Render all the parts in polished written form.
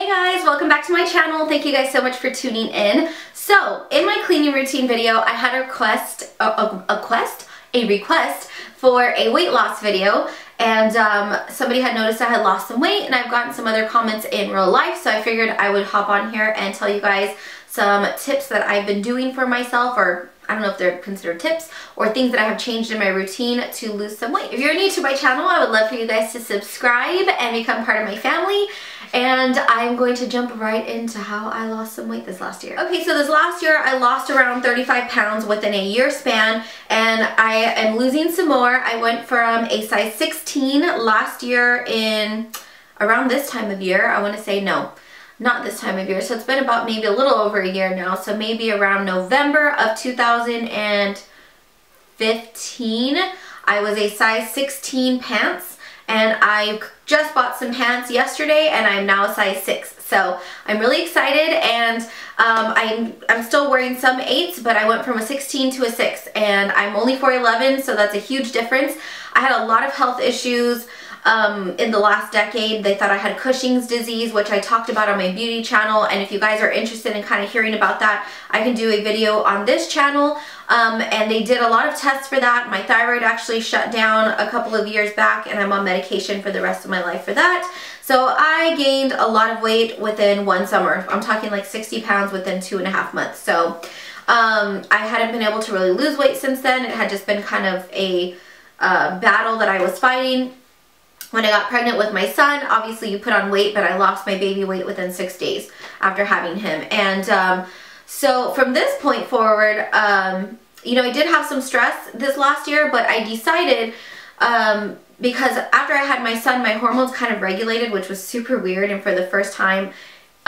guys, welcome back to my channel. Thank you guys so much for tuning in. So, in my cleaning routine video, I had a request for a weight loss video, and somebody had noticed I had lost some weight, and I've gotten some other comments in real life, so I figured I would hop on here and tell you guys some tips that I've been doing for myself, or I don't know if they're considered tips, or things that I have changed in my routine to lose some weight. If you're new to my channel, I would love for you guys to subscribe and become part of my family. And I'm going to jump right into how I lost some weight this last year. Okay, so this last year I lost around 35 pounds within a year span, and I am losing some more. I went from a size 16 last year in around this time of year. I want to say no. Not this time of year, so it's been about maybe a little over a year now, so maybe around November of 2015, I was a size 16 pants, and I just bought some pants yesterday, and I'm now a size 6. So I'm really excited, and I'm still wearing some 8s, but I went from a 16 to a 6, and I'm only 4'11", so that's a huge difference. I had a lot of health issues in the last decade. They thought I had Cushing's disease, which I talked about on my beauty channel, and if you guys are interested in kind of hearing about that, I can do a video on this channel. And they did a lot of tests for that. My thyroid actually shut down a couple of years back, and I'm on medication for the rest of my life for that. So I gained a lot of weight within one summer. I'm talking like 60 pounds within 2.5 months. So I hadn't been able to really lose weight since then. It had just been kind of a battle that I was fighting. When I got pregnant with my son, obviously you put on weight, but I lost my baby weight within 6 days after having him. And so from this point forward, you know, I did have some stress this last year, but I decided, because after I had my son, my hormones kind of regulated, which was super weird, and for the first time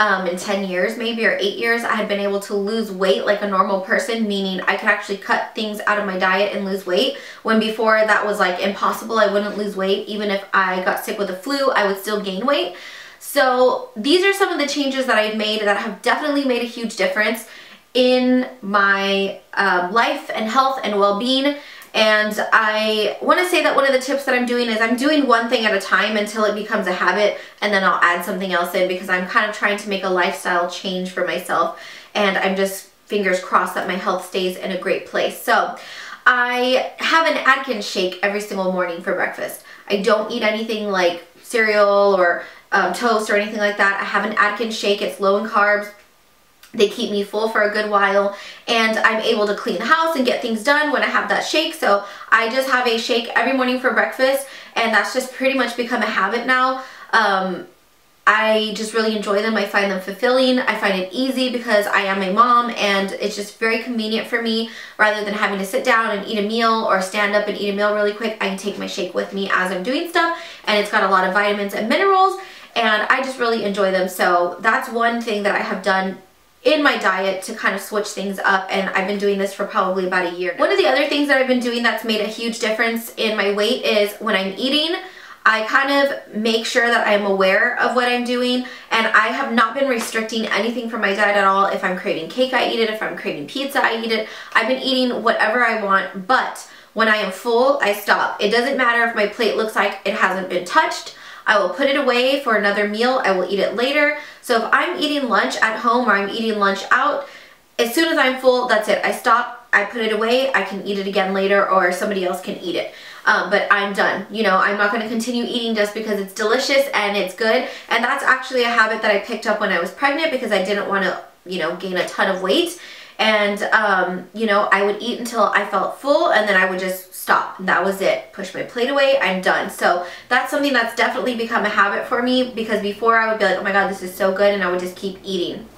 in 10 years maybe, or 8 years, I had been able to lose weight like a normal person, meaning I could actually cut things out of my diet and lose weight, when before that was like impossible. I wouldn't lose weight. Even if I got sick with the flu, I would still gain weight. So these are some of the changes that I've made that have definitely made a huge difference in my life and health and well-being. And I want to say that one of the tips that I'm doing is I'm doing one thing at a time until it becomes a habit, and then I'll add something else in, because I'm kind of trying to make a lifestyle change for myself, and I'm just fingers crossed that my health stays in a great place. So I have an Atkins shake every single morning for breakfast. I don't eat anything like cereal or toast or anything like that. I have an Atkins shake. It's low in carbs. They keep me full for a good while, and I'm able to clean the house and get things done when I have that shake. So I just have a shake every morning for breakfast, and that's just pretty much become a habit now. I just really enjoy them. I find them fulfilling. I find it easy because I am a mom, and it's just very convenient for me. Rather than having to sit down and eat a meal or stand up and eat a meal really quick, I can take my shake with me as I'm doing stuff, and it's got a lot of vitamins and minerals, and I just really enjoy them. So that's one thing that I have done in my diet to kind of switch things up, and I've been doing this for probably about a year now. One of the other things that I've been doing that's made a huge difference in my weight is when I'm eating, I kind of make sure that I'm aware of what I'm doing, and I have not been restricting anything from my diet at all. If I'm craving cake, I eat it. If I'm craving pizza, I eat it. I've been eating whatever I want, but when I am full, I stop. It doesn't matter if my plate looks like it hasn't been touched. I will put it away for another meal. I will eat it later. So if I'm eating lunch at home or I'm eating lunch out, as soon as I'm full, that's it. I stop, I put it away, I can eat it again later, or somebody else can eat it. But I'm done. You know, I'm not going to continue eating just because it's delicious and it's good. And that's actually a habit that I picked up when I was pregnant, because I didn't want to, you know, gain a ton of weight. And, you know, I would eat until I felt full, and then I would just stop. That was it. Push my plate away. I'm done. So that's something that's definitely become a habit for me, because before I would be like, oh my God, this is so good, and I would just keep eating,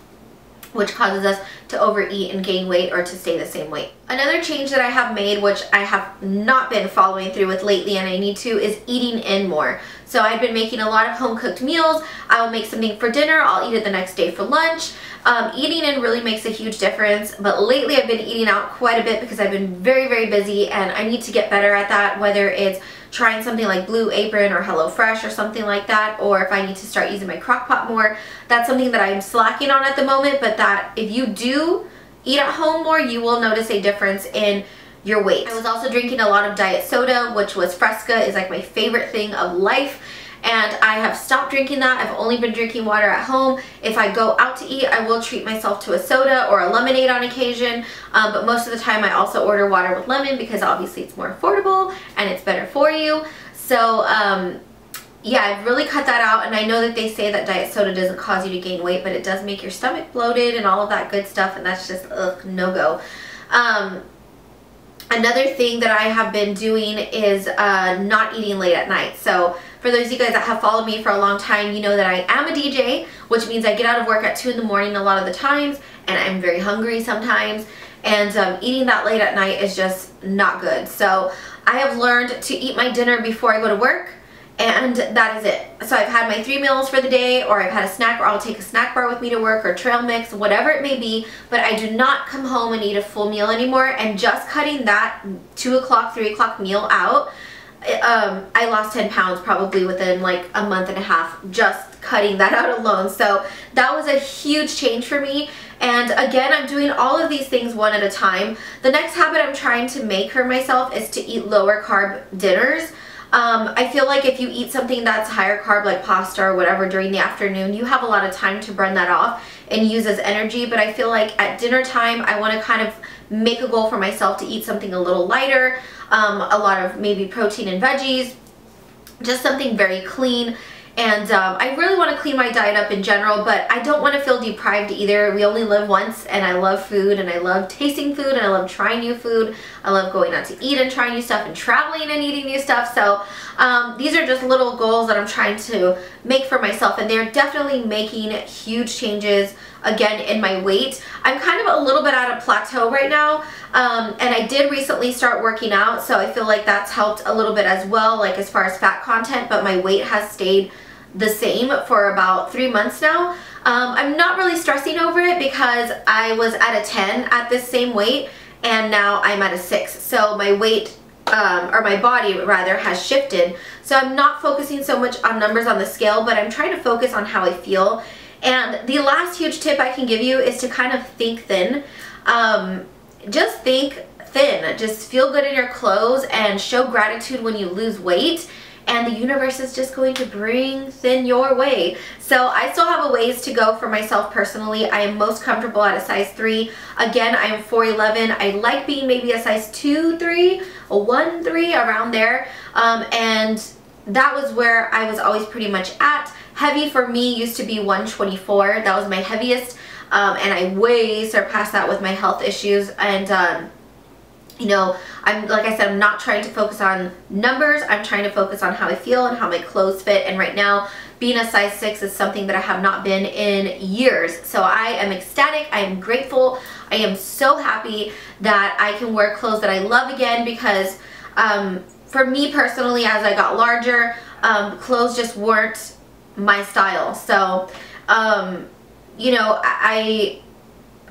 which causes us to overeat and gain weight, or to stay the same weight. Another change that I have made, which I have not been following through with lately, and I need to, is eating in more. So I've been making a lot of home cooked meals. I will make something for dinner. I'll eat it the next day for lunch. Eating in really makes a huge difference, but lately I've been eating out quite a bit because I've been very, very busy, and I need to get better at that, whether it's trying something like Blue Apron or HelloFresh or something like that, or if I need to start using my crock pot more. That's something that I'm slacking on at the moment, but that if you do eat at home more, you will notice a difference in your weight. I was also drinking a lot of diet soda, which was Fresca, is like my favorite thing of life. and I have stopped drinking that. I've only been drinking water at home. If I go out to eat, I will treat myself to a soda or a lemonade on occasion, but most of the time I also order water with lemon because obviously it's more affordable and it's better for you. So yeah, I've really cut that out, and I know that they say that diet soda doesn't cause you to gain weight, but it does make your stomach bloated and all of that good stuff, and that's just no-go. Another thing that I have been doing is not eating late at night. So for those of you guys that have followed me for a long time, you know that I am a DJ, which means I get out of work at 2 in the morning a lot of the times, and I'm very hungry sometimes, and eating that late at night is just not good. So I have learned to eat my dinner before I go to work, and that is it. So I've had my 3 meals for the day, or I've had a snack, or I'll take a snack bar with me to work, or trail mix, whatever it may be, but I do not come home and eat a full meal anymore. And just cutting that 2 o'clock, 3 o'clock meal out, I lost 10 pounds probably within like a month and a half, just cutting that out alone. So that was a huge change for me. And again, I'm doing all of these things one at a time. The next habit I'm trying to make for myself is to eat lower carb dinners. I feel like if you eat something that's higher carb, like pasta or whatever, during the afternoon, you have a lot of time to burn that off and use as energy. But I feel like at dinner time, I want to kind of make a goal for myself to eat something a little lighter, a lot of maybe protein and veggies, just something very clean. And I really want to clean my diet up in general, but I don't want to feel deprived either. We only live once, and I love food, and I love tasting food, and I love trying new food. I love going out to eat and trying new stuff, and traveling and eating new stuff. So these are just little goals that I'm trying to make for myself, and they're definitely making huge changes again in my weight. I'm kind of a little bit at a plateau right now, and I did recently start working out, so I feel like that's helped a little bit as well, like as far as fat content, but my weight has stayed the same for about 3 months now. I'm not really stressing over it because I was at a 10 at this same weight, and now I'm at a 6. So my weight, or my body rather, has shifted. So I'm not focusing so much on numbers on the scale, but I'm trying to focus on how I feel. And the last huge tip I can give you is to kind of think thin. Just think thin. Just feel good in your clothes and show gratitude when you lose weight. And the universe is just going to bring thin your way. So I still have a ways to go for myself personally. I am most comfortable at a size 3. Again, I am 4'11". I like being maybe a size 2, 3, a 1, 3, around there. And that was where I was always pretty much at. Heavy for me used to be 124. That was my heaviest. And I way surpassed that with my health issues. And you know, like I said, I'm not trying to focus on numbers. I'm trying to focus on how I feel and how my clothes fit. And right now, being a size 6 is something that I have not been in years. So I am ecstatic. I am grateful. I am so happy that I can wear clothes that I love again, because for me personally, as I got larger, clothes just weren't my style. So, you know,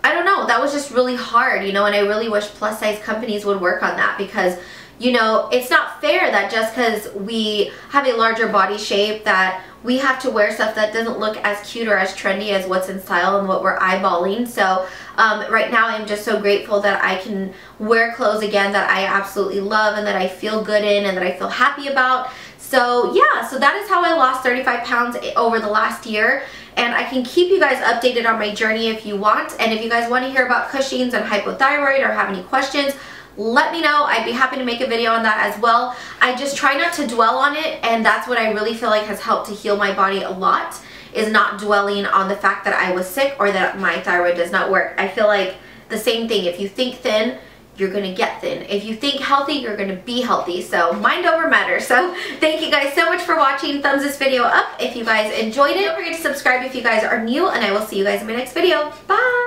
I don't know, that was just really hard, you know, and I really wish plus size companies would work on that, because, you know, it's not fair that just because we have a larger body shape that we have to wear stuff that doesn't look as cute or as trendy as what's in style and what we're eyeballing. So right now I'm just so grateful that I can wear clothes again that I absolutely love and that I feel good in and that I feel happy about. So yeah, so that is how I lost 35 pounds over the last year. And I can keep you guys updated on my journey if you want. And if you guys want to hear about Cushing's and hypothyroid or have any questions, let me know. I'd be happy to make a video on that as well. I just try not to dwell on it, and that's what I really feel like has helped to heal my body a lot, is not dwelling on the fact that I was sick or that my thyroid does not work. I feel like the same thing. If you think thin, you're going to get thin. If you think healthy, you're going to be healthy. So mind over matter. So thank you guys so much for watching. Thumbs this video up if you guys enjoyed it. Don't forget to subscribe if you guys are new, and I will see you guys in my next video. Bye!